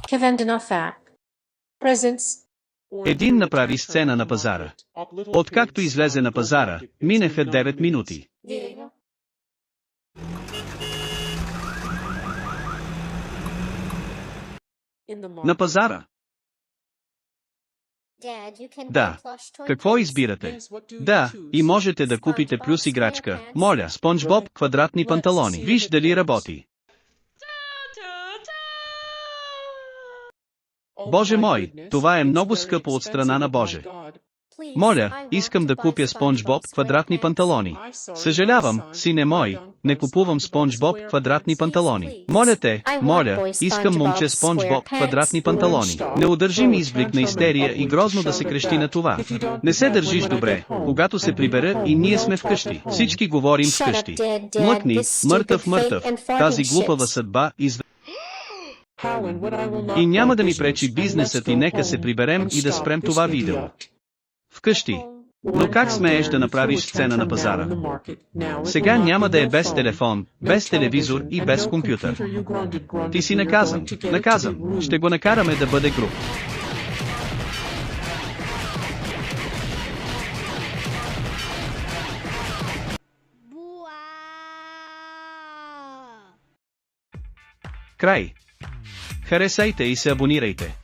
Kevin Denofa. Presents. Един направи сцена на пазара. Откакто излезе на пазара, минаха 9 минути. На пазара? Да. Какво избирате? Да, и можете да купите плюс играчка. Моля, Спонж Боб, квадратни панталони. Виж дали работи. Боже мой, това е много скъпо от страна на Боже. Моля, искам да купя Спонж Боб квадратни панталони. Съжалявам, сине мой, не купувам Спонж Боб квадратни панталони. Моля те, моля, искам момче Спонж Боб квадратни панталони. Неудържим изблик на истерия и грозно да се крещи на това. Не се държиш добре, когато се прибера и ние сме вкъщи. Всички говорим вкъщи. Млъкни, мъртъв, тази глупава съдба и няма да ми пречи бизнесът и нека се приберем и да спрем това видео. Вкъщи. Но как смееш да направиш сцена на пазара? Сега няма да е без телефон, без телевизор и без компютър. Ти си наказан. Наказан. Ще го накараме да бъде груб. Край. Харесайте и се абонирайте.